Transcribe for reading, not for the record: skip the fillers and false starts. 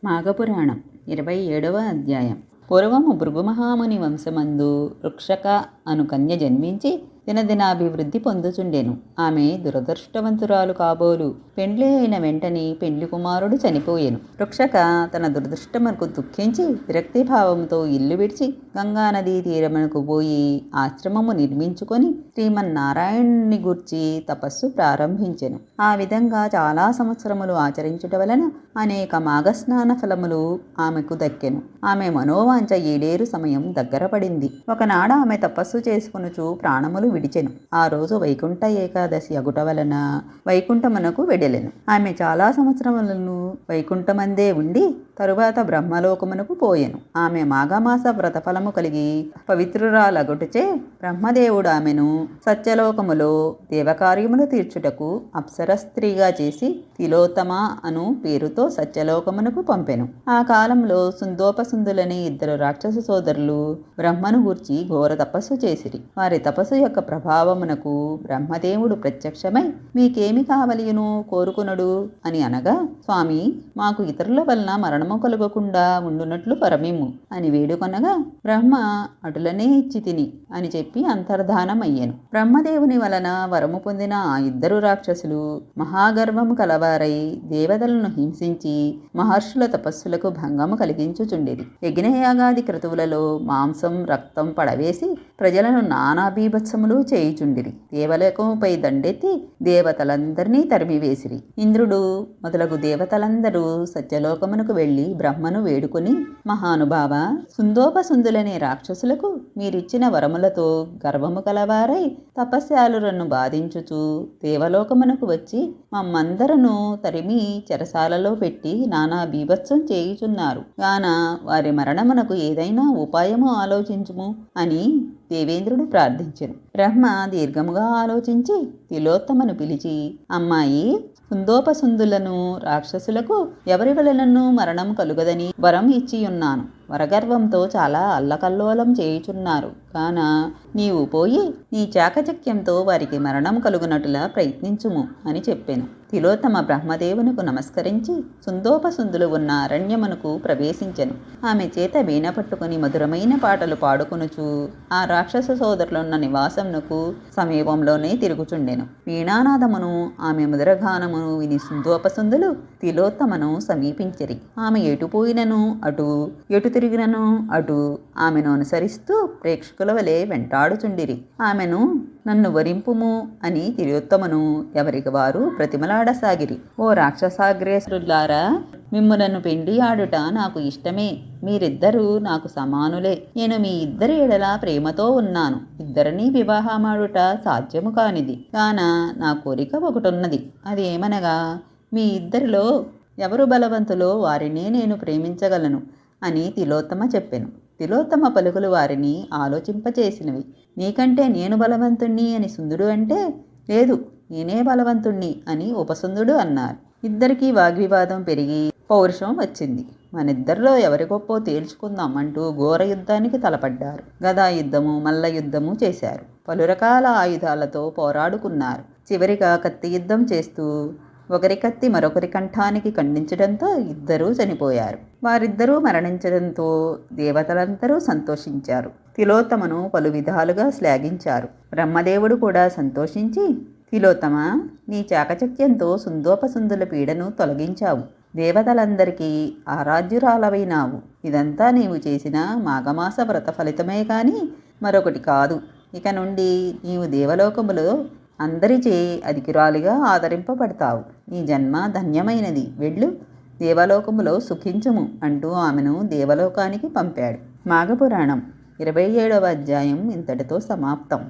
మాఘపురాణం 27వ అధ్యాయం. పూర్వము భృగుమహాముని వంశమందు వృక్షక అను కన్య జన్మించి దినదినాభివృద్ధి పొందుచుండెను. ఆమె దురదృష్టవంతురాలు కాబోలు. పెండ్లి అయిన వెంటనే పెండ్లి కుమారుడు చనిపోయెను. వృక్షక తన దురదృష్టమునకు దుఃఖించి విరక్తిభావంతో ఇల్లు విడిచి గంగానదీ తీరమునకు పోయి ఆశ్రమము నిర్మించుకొని శ్రీమన్నారాయణుని గూర్చి తపస్సు ప్రారంభించెను. ఆ విధంగా చాలా సంవత్సరములు ఆచరించుట వలన అనేక మాఘస్నాన ఫలములు ఆమెకు దక్కెను. ఆమె మనోవాంఛ ఈడేరు సమయం దగ్గర పడింది. ఒకనాడు ఆమె తపస్సు చేసుకొనుచు ప్రాణములు విడిచెను. ఆ రోజు వైకుంఠ ఏకాదశి అగుట వలన వైకుంఠమునకు వెడలెను. ఆమె చాలా సంవత్సరములను వైకుంఠమందే ఉండి తరువాత బ్రహ్మలోకమునకు పోయెను. ఆమె మాఘమాస వ్రతఫలము కలిగి పవిత్రురాలగుటచే బ్రహ్మదేవుడు ఆమెను సత్యలోకములో దేవకార్యములు తీర్చుటకు అప్సర స్త్రీగా చేసి తిలోత్తమ అను పేరుతో సత్యలోకమునకు పంపెను. ఆ కాలంలో సుందోపసుందులని ఇద్దరు రాక్షస సోదరులు బ్రహ్మను గూర్చి ఘోర తపస్సు చేసిరి. వారి తపస్సు యొక్క ప్రభావమునకు బ్రహ్మదేవుడు ప్రత్యక్షమై మీకేమి కావలియును కోరుకునడు అని అనగా, స్వామి, మాకు ఇతరుల వలన మరణము కలుగకుండా ఉండునట్లు పరమిమ్ము అని వేడుకొనగా, బ్రహ్మ అటులనే ఇచ్చి తిని అని చెప్పి అంతర్ధానమయ్యెను. బ్రహ్మదేవుని వలన వరము పొందిన ఆ ఇద్దరు రాక్షసులు మహాగర్వము కలవారై దేవతలను హింసించి మహర్షుల తపస్సులకు భంగము కలిగించుచుండేది. యజ్ఞయాగాది క్రతువులలో మాంసం రక్తం పడవేసి ప్రజలను నానా బీభత్సములు చేయుచుండిరి. దేవలోకముపై దండెత్తి దేవతలందరినీ తరిమివేసిరి. ఇంద్రుడు మొదలగు దేవతలందరూ సత్యలోకమునకు వెళ్లి బ్రహ్మను వేడుకొని, మహానుభావ, సుందోపసుందులనే రాక్షసులకు మీరిచ్చిన వరములతో గర్వము కలవారై తపస్యాలురను బాధించుచు దేవలోకమునకు వచ్చి మమ్మందరను తరిమి చెరసాలలో పెట్టి నానా బీభత్సం చేయుచున్నారు గాన వారి మరణమునకు ఏదైనా ఉపాయము ఆలోచించుము అని దేవేంద్రుడు ప్రార్థించెను. బ్రహ్మ దీర్ఘముగా ఆలోచించి తిలోత్తమను పిలిచి, అమ్మాయి, సుందోపసుందులను రాక్షసులకు ఎవరి వలనను మరణం కలుగదని వరం ఇచ్చియున్నాను. వరగర్వంతో చాలా అల్లకల్లోలం చేయుచున్నారు కాన నీవు పోయి నీ చాకచక్యంతో వారికి మరణం కలుగునట్లుగా ప్రయత్నించుము అని చెప్పాను. తిలోత్తమ బ్రహ్మదేవునకు నమస్కరించి సుందోపసుందులు ఉన్న అరణ్యమునకు ప్రవేశించెను. ఆమె చేత వీణ పట్టుకుని మధురమైన పాటలు పాడుకొనుచు ఆ రాక్షస సోదరులున్న నివాసమునకు సమీపంలోనే తిరుగుచుండెను. వీణానాదమును ఆమె మధురగానమును విని సుందోపసుందులు తిలోత్తమను సమీపించిరి. ఆమె ఎటు పోయినను అటు, ఎటు తిరిగినను అటు ఆమెను అనుసరిస్తూ ప్రేక్షకుల వలె వెంటాడుచుండిరి. ఆమెను నన్ను వరింపుము అని తిలోత్తమను ఎవరికి వారు ప్రతిమలాడసాగిరి. ఓ రాక్షసాగ్రేసులారా, మిమ్ములను పెండి ఆడుట నాకు ఇష్టమే. మీరిద్దరూ నాకు సమానులే. నేను మీ ఇద్దరి ఎడల ప్రేమతో ఉన్నాను. ఇద్దరినీ వివాహమాడుట సాధ్యము కానిది. కాన నా కోరిక ఒకటున్నది. అది ఏమనగా, మీ ఇద్దరిలో ఎవరు బలవంతులో వారినే నేను ప్రేమించగలను అని తిలోత్తమ చెప్పెను. తిలోత్తమ పలుకులు వారిని ఆలోచింపచేసినవి. నీకంటే నేను బలవంతుణ్ణి అని సుందుడు అంటే, లేదు, నేనే బలవంతుణ్ణి అని ఉపసుందుడు అన్నారు. ఇద్దరికీ వాగ్వివాదం పెరిగి పౌరుషం వచ్చింది. మనిద్దరిలో ఎవరి గొప్పో తేల్చుకుందాం అంటూ ఘోర యుద్ధానికి తలపడ్డారు. గదా యుద్ధము, మల్ల యుద్ధము చేశారు. పలు రకాల ఆయుధాలతో పోరాడుకున్నారు. చివరిగా కత్తి యుద్ధం చేస్తూ ఒకరి కత్తి మరొకరి కంఠానికి ఖండించడంతో ఇద్దరూ చనిపోయారు. వారిద్దరూ మరణించడంతో దేవతలందరూ సంతోషించారు. తిలోత్తమను పలు విధాలుగా శ్లాఘించారు. బ్రహ్మదేవుడు కూడా సంతోషించి, తిలోత్తమ, నీ చాకచక్యంతో సుందోపసుందుల పీడను తొలగించావు. దేవతలందరికీ ఆరాధ్యురాలవైనావు. ఇదంతా నీవు చేసిన మాఘమాస వ్రత ఫలితమే కాని మరొకటి కాదు. ఇక నుండి నీవు దేవలోకములో అందరిచే అధికురాలిగా ఆదరింపబడతావు. నీ జన్మ ధన్యమైనది. వెళ్ళు, దేవలోకములో సుఖించుము అంటూ ఆమెను దేవలోకానికి పంపాడు. మాఘపురాణం 27వ అధ్యాయం ఇంతటితో సమాప్తం.